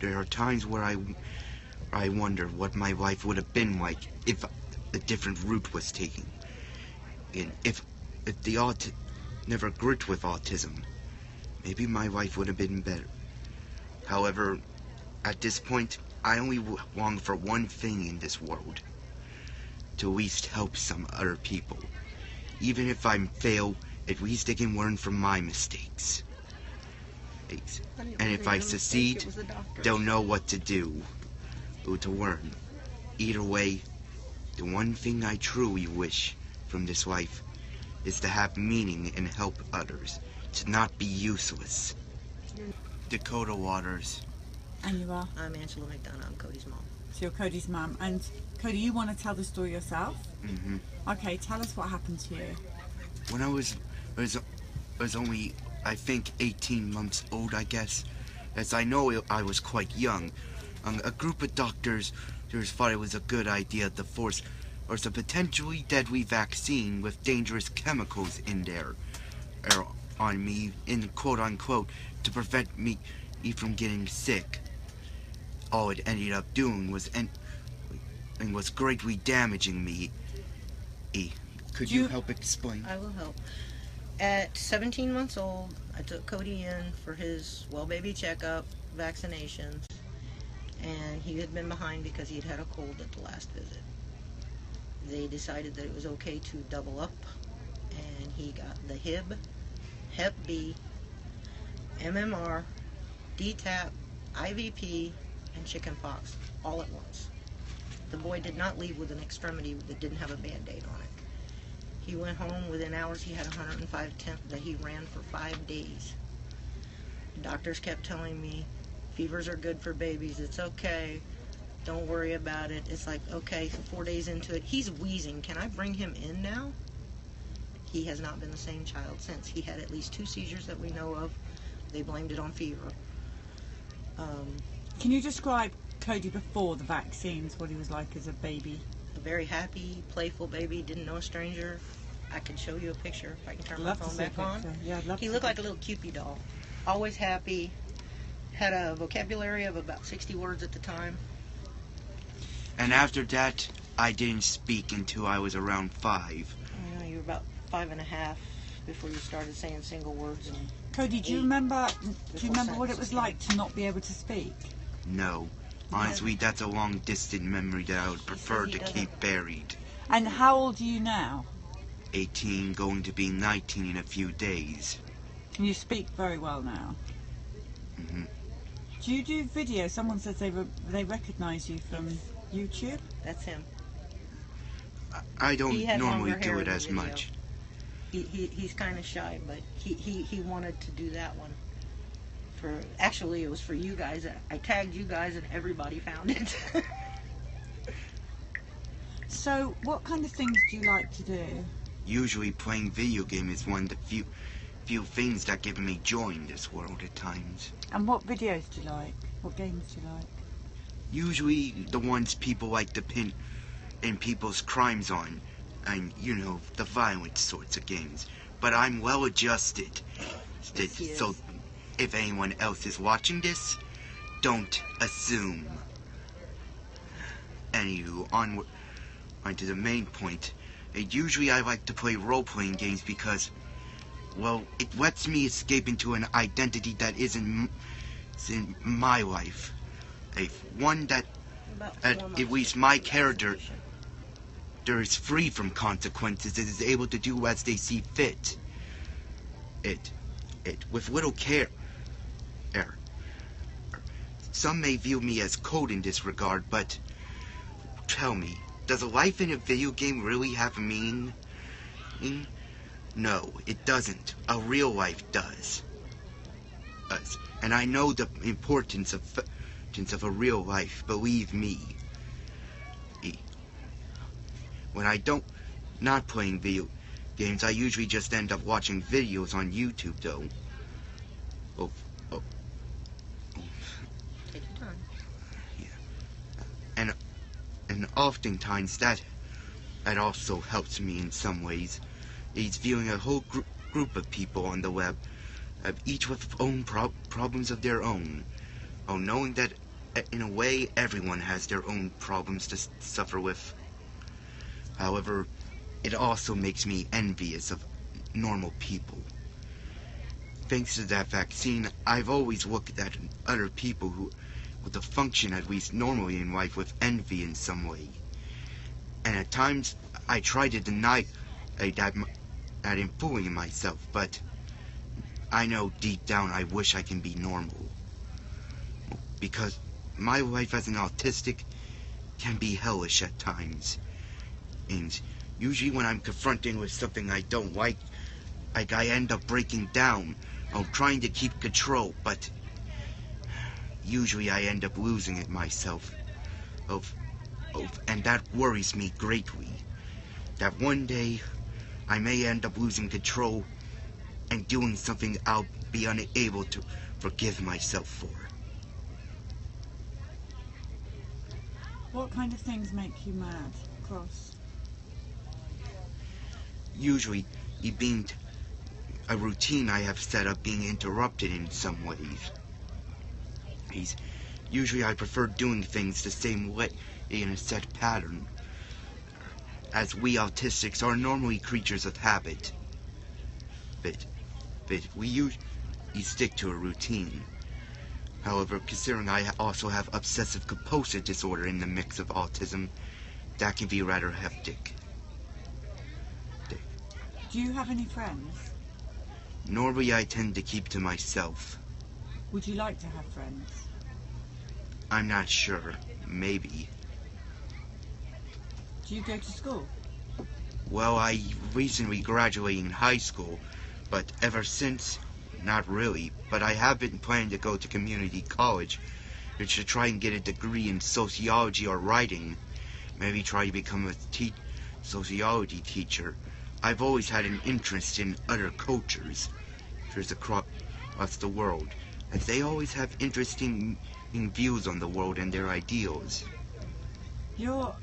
there are times where I wonder what my life would have been like if a different route was taken. And if the never grew with autism, maybe my life would have been better. However, at this point, I only long for one thing in this world. To at least help some other people. Even if I fail, at least I can learn from my mistakes. And if I succeed, they'll know what to do, or to learn. Either way, the one thing I truly wish from this life is to have meaning and help others, to not be useless. Dakota Waters. And you are? I'm Angela McDonough. I'm Cody's mom. So you're Cody's mum. And Cody, you want to tell the story yourself? Mm-hmm. Okay, tell us what happened to you. When I was only, I think, 18 months old, I guess. As I know I was quite young. A group of doctors thought it was a good idea to force a potentially deadly vaccine with dangerous chemicals in there on me, in quote-unquote, to prevent me from getting sick. All it ended up doing was greatly damaging me. Could you help explain? I will help. At 17 months old, I took Cody in for his well baby checkup, vaccinations, and he had been behind because he had had a cold at the last visit. They decided that it was okay to double up, and he got the HIB, Hep B, MMR, DTaP, IVP, and chickenpox all at once. The boy did not leave with an extremity that didn't have a band-aid on it. He went home within hours. He had 105 temp that he ran for 5 days. Doctors kept telling me, fevers are good for babies. It's okay. Don't worry about it. It's like, okay, so 4 days into it, he's wheezing. Can I bring him in now? He has not been the same child since. He had at least 2 seizures that we know of. They blamed it on fever. Can you describe Cody before the vaccines, what he was like as a baby? A very happy, playful baby, didn't know a stranger. I can show you a picture if I can turn my phone back on. Yeah, I'd love He to looked like a little Cupid doll. Always happy. Had a vocabulary of about 60 words at the time. And after that, I didn't speak until I was around 5. You were about 5 and a half before you started saying single words. And Cody, do you remember what it was like to not be able to speak? No. Honestly, that's a long distant memory that I would prefer to keep buried. And how old are you now? 18, going to be 19 in a few days. Can you speak very well now? Mm-hmm. Do you do videos? Someone says they recognise you from YouTube. That's him. I don't normally do it as video. much. He's kind of shy, but he wanted to do that one. Actually, it was for you guys. I tagged you guys and everybody found it. So, what kind of things do you like to do? Usually playing video game is one of the few things that give me joy in this world at times. And what videos do you like? What games do you like? Usually the ones people like to pin people's crimes on, and you know, the violent sorts of games. But I'm well adjusted. Yes, so if anyone else is watching this, don't assume. Anywho, on to the main point. Usually I like to play role-playing games because, well, it lets me escape into an identity that isn't in my life. One that, at least my character, is free from consequences and is able to do as they see fit. With little care. Some may view me as cold in this regard, but tell me, does a life in a video game really have meaning? No, it doesn't. A real life does. And I know the importance of a real life, believe me. When I not playing video games, I usually just end up watching videos on YouTube, though. Take your time. Yeah. And oftentimes that also helps me in some ways. It's viewing a whole group of people on the web, each with own problems of their own. Knowing that in a way, everyone has their own problems to suffer with. However, it also makes me envious of normal people. Thanks to that vaccine, I've always looked at other people who with a function at least normally in life with envy in some way. And at times, I try to deny that in fooling myself, but I know deep down I wish I can be normal. Because my life as an autistic can be hellish at times. And usually when I'm confronting with something I don't like I end up breaking down. I'm trying to keep control, but usually I end up losing it myself. And that worries me greatly. That one day I may end up losing control and doing something I'll be unable to forgive myself for. What kind of things make you mad, cross? Usually, being a routine I have set up being interrupted in some ways. Usually I prefer doing things the same way in a set pattern, as we autistics are normally creatures of habit. But we usually stick to a routine. However, considering I also have obsessive-compulsive disorder in the mix of autism, that can be rather hectic. Do you have any friends? Normally I tend to keep to myself. Would you like to have friends? I'm not sure. Maybe. Do you go to school? Well, I recently graduated in high school, but ever since, not really. But I have been planning to go to community college, which to try and get a degree in sociology or writing. Maybe try to become a sociology teacher. I've always had an interest in other cultures across the world, as they always have interesting views on the world and their ideals. You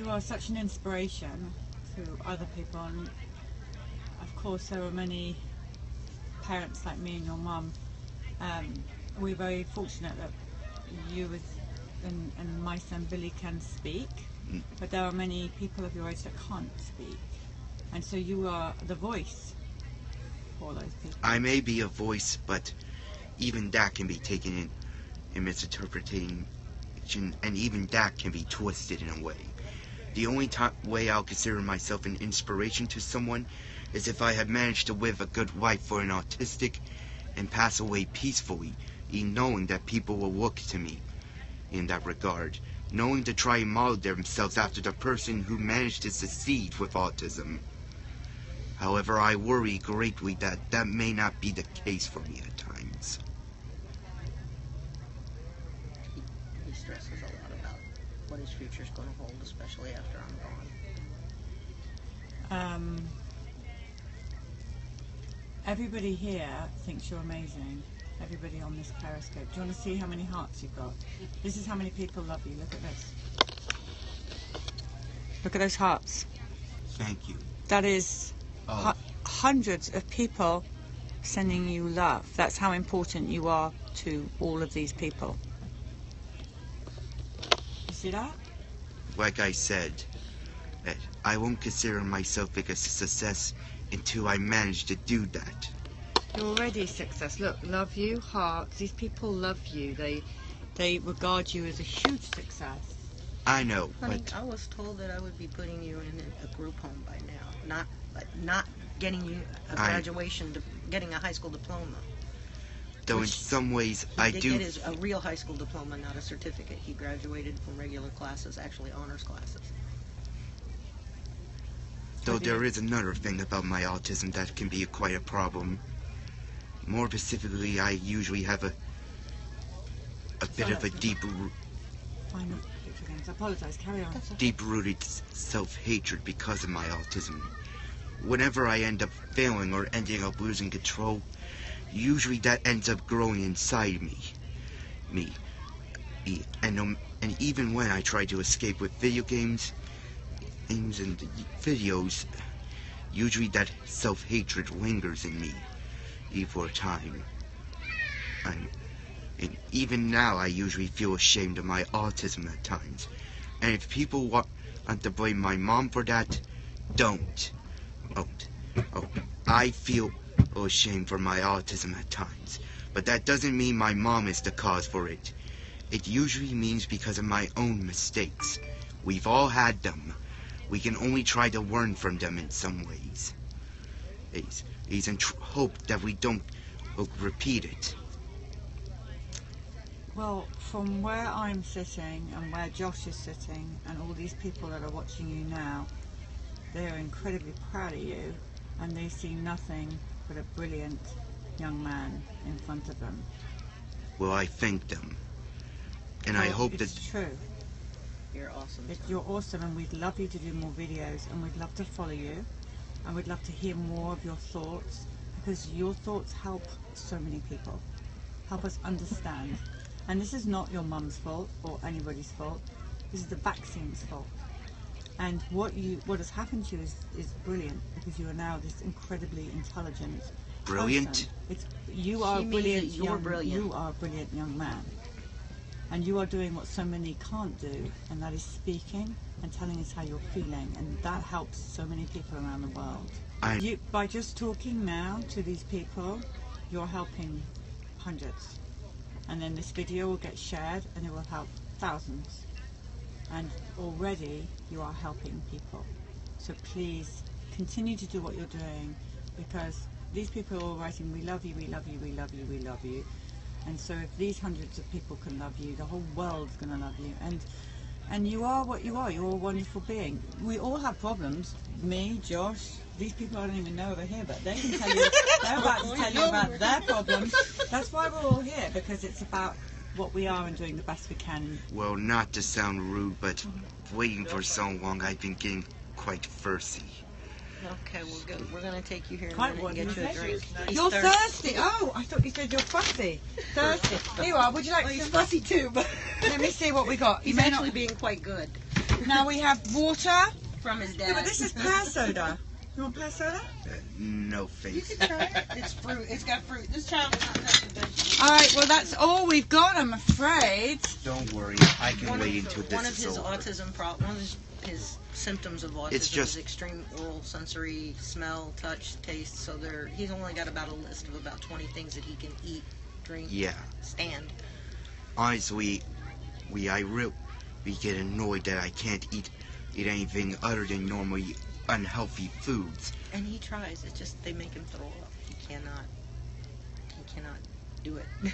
are such an inspiration to other people, and of course there are many parents like me and your mum. We're very fortunate that you and my son Billy can speak, but there are many people of your age that can't speak, and so you are the voice for those people. I may be a voice, but even that can be taken in misinterpretation, and even that can be twisted in a way. The only way I'll consider myself an inspiration to someone is if I have managed to live a good life for an autistic and pass away peacefully, knowing that people will look to me in that regard, knowing to try and model themselves after the person who managed to succeed with autism. However, I worry greatly that that may not be the case for me at times. He stresses a lot about what his future's going to hold, especially after I'm gone. Everybody here thinks you're amazing. Everybody on this periscope. Do you want to see how many hearts you've got? This is how many people love you. Look at this. Look at those hearts. Thank you. That is hundreds of people sending you love. That's how important you are to all of these people. You see that? Like I said, I won't consider myself a success until I manage to do that. You're already a success. Look, love you, hearts. These people love you. They regard you as a huge success. I know, Honey, but I was told that I would be putting you in a group home by now, not getting you a graduation, getting a high school diploma. Though in some ways He I did do. get a real high school diploma, not a certificate. He graduated from regular classes, actually honors classes. Though there is another thing about my autism that can be quite a problem. More specifically, I usually have a bit of a I apologise. Carry on. deep-rooted self-hatred because of my autism. Whenever I end up failing or ending up losing control, usually that ends up growing inside me. And even when I try to escape with video games and videos, usually that self-hatred lingers in me for a time. And even now, I usually feel ashamed of my autism at times. And if people want to blame my mom for that, don't. Oh, I feel ashamed for my autism at times. But that doesn't mean my mom is the cause for it. It usually means because of my own mistakes. We've all had them. We can only try to learn from them in some ways. It's in hope that we don't repeat it. Well, from where I'm sitting and where Josh is sitting and all these people that are watching you now, they are incredibly proud of you and they see nothing but a brilliant young man in front of them. Well, I thank them. And I hope it's that... true. You're awesome. You're awesome, and we'd love you to do more videos, and we'd love to follow you, and we'd love to hear more of your thoughts, because your thoughts help so many people, help us understand. And this is not your mum's fault or anybody's fault. This is the vaccine's fault. And what has happened to you is brilliant, because you are now this incredibly intelligent Brilliant? person. You are a brilliant. You're brilliant. You are a brilliant young man. And you are doing what so many can't do, and that is speaking and telling us how you're feeling, and that helps so many people around the world. By just talking now to these people, you're helping hundreds. And then this video will get shared and it will help thousands. And already you are helping people. So please continue to do what you're doing, because these people are all writing, we love you, we love you, we love you, we love you. And so if these hundreds of people can love you, the whole world's going to love you. And you are what you are. You're a wonderful being. We all have problems. Me, Josh, these people I don't even know over here, but they can tell you, they're about to tell you about their problems. That's why we're all here, because it's about what we are and doing the best we can. Well, not to sound rude, but waiting for so long, I've been getting quite thirsty. Okay, we're going to take you here in a minute and get you a drink. You're thirsty. Oh, I thought you said you're fussy. Thirsty. Here you are. Would you like He's some? fussy too, but Let me see what we got. he's actually being quite good Now we have water. from his dad. Yeah, but this is pear soda. You want pear soda? No You face. can try it. It's fruit. It's got fruit. This child is not touching vegetables. All right. Well, that's all we've got, I'm afraid. Don't worry, I can wait until One of this his is over. autism one of his symptoms of autism is extreme oral, sensory, smell, touch, taste. So he's only got about a list of about 20 things that he can eat, drink, stand. Honestly, we get annoyed that I can't eat anything other than normally unhealthy foods. And he tries. It's just they make him throw up. He cannot do it.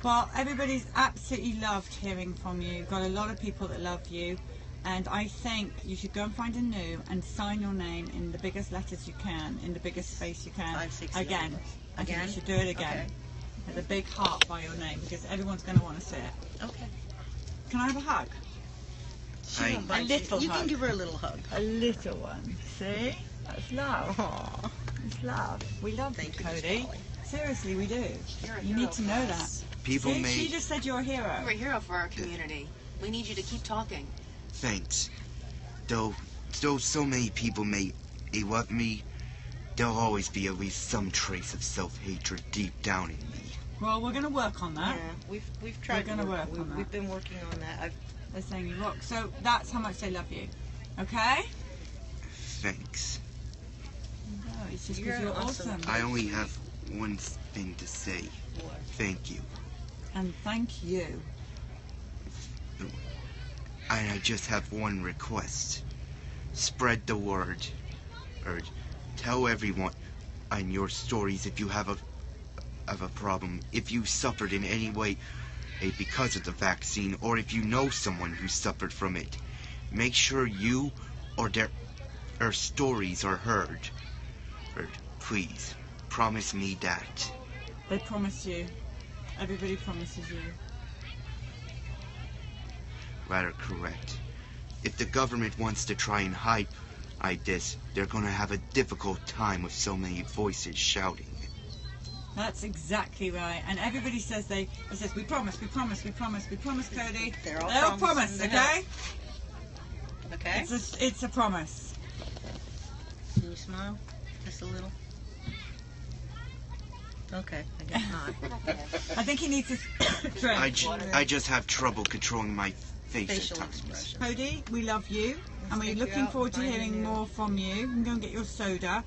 Well, everybody's absolutely loved hearing from you. You've got a lot of people that love you. And I think you should go and find a new and sign your name in the biggest letters you can, in the biggest space you can. 5, 6, again. I think Again? you should do it again. Okay. With a big heart by your name, because everyone's going to want to see it. Okay. Can I have a hug? She won't bite A little you hug. can give her a little hug. A little one. See? That's love. Aww. It's love. We love Thank you, you, Miss Cody. Polly. Seriously, we do. You're a You hero need to for know us. that. People See? may... She just said you're a hero. You're a hero for our community. We need you to keep talking. Thanks. Though so many people may love me, there'll always be at least some trace of self-hatred deep down in me. Well, we're going to work on that. Yeah, we've tried. We're gonna work on that. We've been working on that. They're saying you rock. So that's how much they love you. Okay? Thanks. No, it's just You're because you're awesome. awesome. I only have one thing to say. Thank you. And thank you. And I just have one request. Spread the word. Or tell everyone on your stories if you have a problem. If you suffered in any way because of the vaccine, or if you know someone who suffered from it. Make sure you or their stories are heard. Please, promise me that. They promise you. Everybody promises you. Rather correct. If the government wants to try and hide this, they're going to have a difficult time with so many voices shouting. That's exactly right. And everybody says it says we promise, we promise, we promise, we promise, Cody. They're all promise, promising okay? Okay. It's a promise. Can you smile? Just a little. Okay, I guess not. I think he needs his drink. I just have trouble controlling my face Facial at times. expression. Cody, we love you, and we're take you looking out, forward to find hearing you. more from you. You can go and get your soda,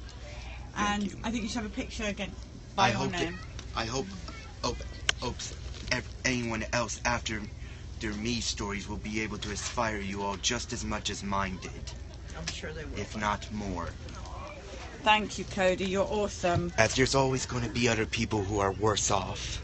and you. I think you should have a picture again by your name. I hope anyone else after their me stories will be able to inspire you all just as much as mine did, I'm sure they will. if not more. Thank you, Cody. You're awesome. As there's always going to be other people who are worse off.